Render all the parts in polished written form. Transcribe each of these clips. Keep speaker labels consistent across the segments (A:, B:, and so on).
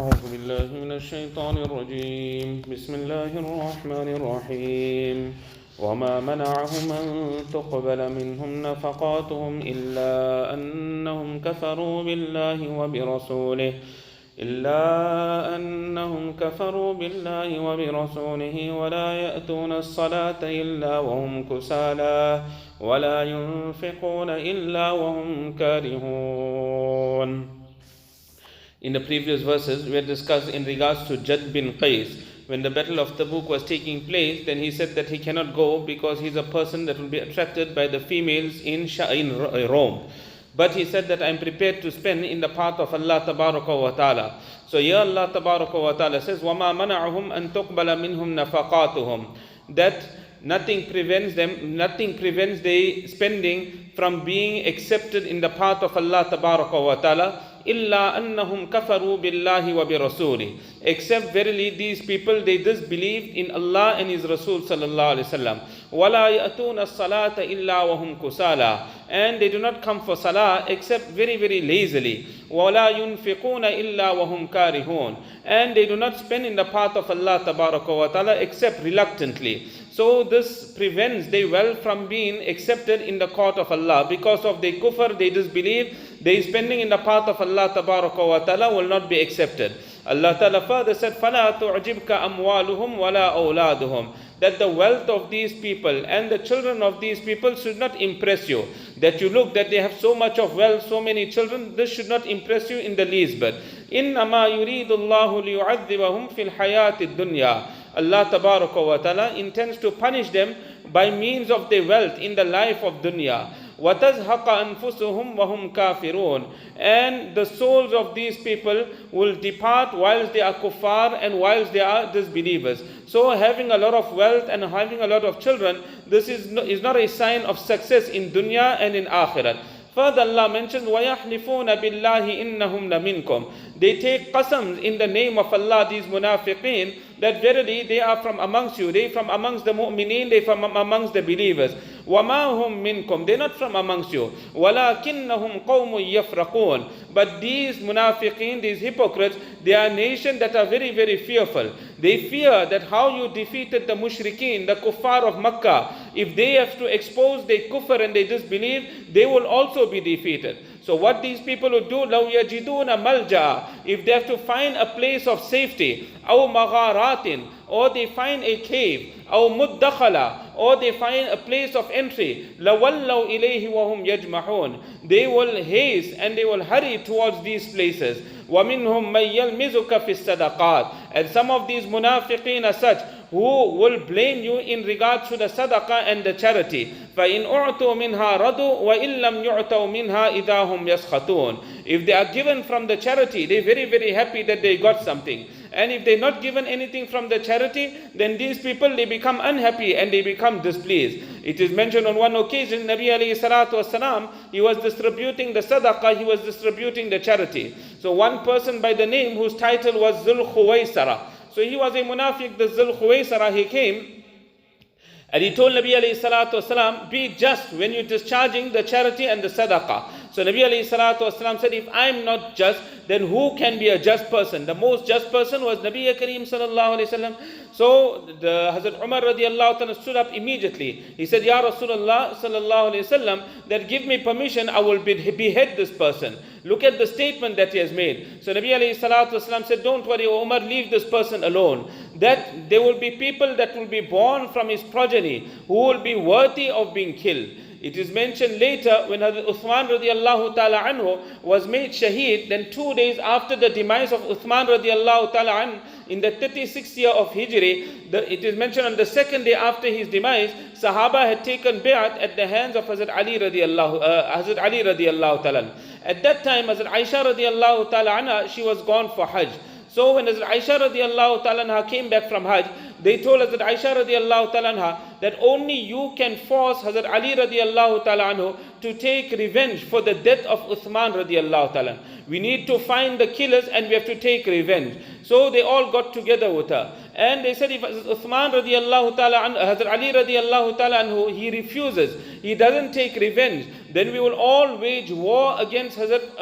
A: أعوذ بالله من الشيطان الرجيم بسم الله الرحمن الرحيم وما منعهم أن تقبل منهم نفقاتهم إلا أنهم كفروا بالله وبرسوله ولا يأتون الصلاة إلا وهم كسالى ولا ينفقون إلا وهم كارهون. In the previous verses, we had discussed in regards to Jad bin Qais. When the battle of Tabuk was taking place, then he said that he cannot go because he's a person that will be attracted by the females in Rome. But he said that I'm prepared to spend in the path of Allah Tabaraka wa Ta'ala. So here Allah Tabaraka wa Ta'ala says, وَمَا مَنَعُهُمْ أَن تُقْبَلَ مِنْهُمْ نَفَقَاتُهُم, that nothing prevents their spending from being accepted in the path of Allah Tabaraka wa Ta'ala. إِلَّا أَنَّهُمْ كَفَرُوا بِاللَّهِ وَبِرَسُولِهِ, except verily these people, they disbelieved in Allah and His Rasul sallallahu alaihi wasallam. وَلَا يَأْتُونَ الصَّلَاةَ إِلَّا وَهُمْ كُسَالَى, and they do not come for salah except very very lazily. وَلَا يُنْفِقُونَ إِلَّا وَهُمْ كَارِهُونَ, and they do not spend in the path of Allah Tabaraka wa Ta'ala except reluctantly. So this prevents their wealth from being accepted in the court of Allah. Because of their kufr, they disbelieve, their spending in the path of Allah Tabaraka wa Ta'ala will not be accepted. Allah Ta'ala further said, فَلَا تُعْجِبْكَ أَمْوَالُهُمْ وَلَا أَوْلَادُهُمْ, that the wealth of these people and the children of these people should not impress you. That you look that they have so much of wealth, so many children, this should not impress you in the least bit. إِنَّمَا يُرِيدُ اللَّهُ لِيُعَذِّبَهُمْ فِي الْحَيَاةِ الدُّنْيَا, Allah Tabaraka wa Ta'ala intends to punish them by means of their wealth in the life of dunya. وَتَزْهَقَ أَنفُسُهُمْ وَهُمْ كَافِرُونَ, and the souls of these people will depart whilst they are kuffar and whilst they are disbelievers. So having a lot of wealth and having a lot of children, this is not a sign of success in dunya and in akhirat. Further Allah mentions, وَيَحْلِفُونَ بِاللَّهِ إِنَّهُمْ لَمِنْكُمْ, they take qasams in the name of Allah, these munafiqeen, that verily they are from amongst you, they from amongst the mu'mineen, they from amongst the believers. وَمَا هُمْ مِنْكُمْ, they're not from amongst you. وَلَكِنَّهُمْ قَوْمٌ يَفْرَقُونَ, but these munafiqeen, these hypocrites, they are a nation that are very very fearful. They fear that how you defeated the mushrikeen, the kuffar of Makkah, if they have to expose their kufr and they disbelieve, they will also be defeated. So what these people would do, لَوْ يَجِدُونَ مَلْجَأَ, if they have to find a place of safety, أَوْ مَغَارَاتٍ, or they find a cave, أَوْ مُدَّخَلَ, or they find a place of entry, لَوَلَّوْا إِلَيْهِ وَهُمْ يَجْمَحُونَ, they will haste and they will hurry towards these places. وَمِنْهُمْ مَنْ يَلْمِزُكَ فِي الصَّدَقَاتِ, and some of these munafiqeen are such who will blame you in regards to the sadaqah and the charity. فَإِنْ أُعْتُوا مِنْهَا رَضُوا وَإِنْ لَمْ يُعْتَوْا مِنْهَا إِذَا هُمْ يَسْخَطُونَ, if they are given from the charity, they're very very happy that they got something. And if they're not given anything from the charity, then these people, they become unhappy and they become displeased. It is mentioned on one occasion, Nabi alayhi salatu wasalam, he was distributing the sadaqah, he was distributing the charity. So one person by the name whose title was Zul Khuwaisara, so he was a munafiq, the Zul Khuwaisara, he came and he told Nabi alayhi salatu wasalam, be just when you're discharging the charity and the sadaqah. So Nabi alayhi salatu wasalam said, if I'm not just, then who can be a just person? The most just person was Nabi Kareem sallallahu alayhi wasallam. So the Hazrat Umar radiallahu ta'ala stood up immediately. He said, Ya Rasulullah sallallahu alayhi wasallam, that give me permission, I will behead this person. Look at the statement that he has made. So Nabi alayhi salatu wasalam said, don't worry, O Umar, leave this person alone. That there will be people that will be born from his progeny who will be worthy of being killed. It is mentioned later when Hazrat Uthman radiallahu ta'ala anhu was made shaheed, then 2 days after the demise of Uthman radiallahu ta'ala anhu, in the 36th year of Hijri, it is mentioned on the second day after his demise, Sahaba had taken bay'at at the hands of Hazrat Ali radiallahu ta'ala. At that time, Hazrat Aisha radiallahu ta'ala anha, she was gone for Hajj. So when Hazrat Aisha radiallahu ta'ala anha came back from Hajj, they told Hazrat Aisha radiallahu ta'ala anha, that only you can force Hazrat Ali radiallahu ta'ala anhu to take revenge for the death of Uthman radiallahu ta'ala. We need to find the killers and we have to take revenge. So they all got together with her. And they said if Uthman radiallahu ta'ala anhu, Hazrat Ali radiallahu ta'ala anhu, he refuses, he doesn't take revenge, then we will all wage war against Hazrat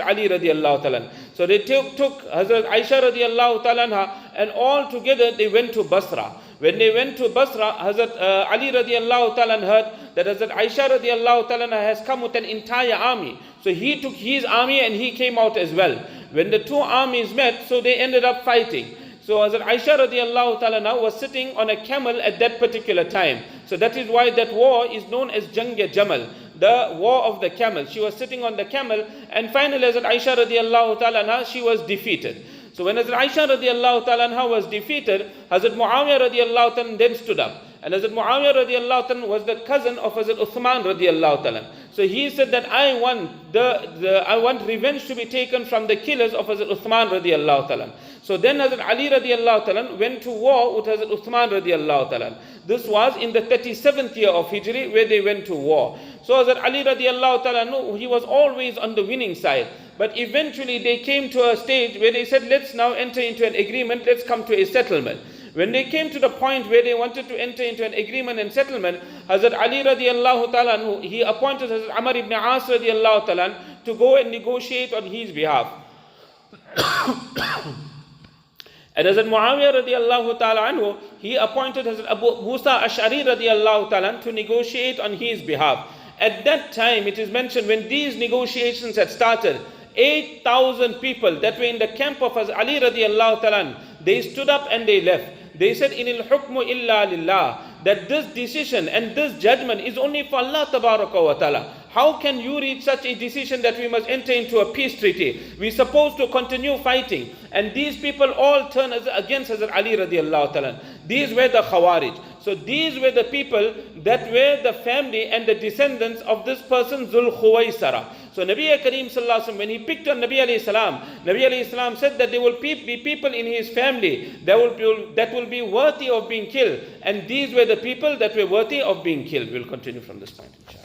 A: Ali radiallahu ta'ala. So they took Hazrat Aisha radiallahu ta'ala anha, and all together they went to Basra. When they went to Basra, Hazrat Ali radiallahu ta'ala heard that Hazrat Aisha radiallahu ta'ala has come with an entire army. So he took his army and he came out as well. When the two armies met, so they ended up fighting. So Hazrat Aisha radiallahu ta'ala was sitting on a camel at that particular time. So that is why that war is known as Jang-e Jamal, the war of the camel. She was sitting on the camel, and finally Hazrat Aisha radiallahu ta'ala, she was defeated. So when Hazrat Aisha radiallahu ta'ala was defeated, Hazrat Muawiyah radiallahu ta'ala then stood up. And Hazrat Muawiyah radiallahu ta'ala was the cousin of Hazrat Uthman radiallahu ta'ala. So he said that I want revenge to be taken from the killers of Hazrat Uthman radiallahu ta'ala. So then Hazrat Ali radiallahu ta'ala went to war with Hazrat Uthman radiallahu ta'ala. This was in the 37th year of Hijri where they went to war. So Hazrat Ali radiallahu ta'ala, he was always on the winning side. But eventually they came to a stage where they said, let's now enter into an agreement, let's come to a settlement. When they came to the point where they wanted to enter into an agreement and settlement, Hazrat Ali radiallahu ta'ala, he appointed Hazrat Amr ibn As radiallahu ta'ala to go and negotiate on his behalf. And Hazrat Muawiyah radiallahu ta'ala, he appointed Hazrat Abu Musa Ash'ari radiallahu ta'ala to negotiate on his behalf. At that time, it is mentioned when these negotiations had started, 8,000 people that were in the camp of Hazrat Ali radiallahu ta'ala, they stood up and they left. They said, Inil hukmu illa lillah, that this decision and this judgment is only for Allah tabaraka wa ta'ala. How can you reach such a decision that we must enter into a peace treaty? We're supposed to continue fighting. And these people all turn against Hazrat Ali radiallahu ta'ala. These were the Khawarij. So these were the people that were the family and the descendants of this person Zul Khuwaisara. So Nabi Kareem sallallahu alaihi wasallam, when he picked on Nabi alayhi salam said that there will be people in his family that will be worthy of being killed. And these were the people that were worthy of being killed. We'll continue from this point, inshallah.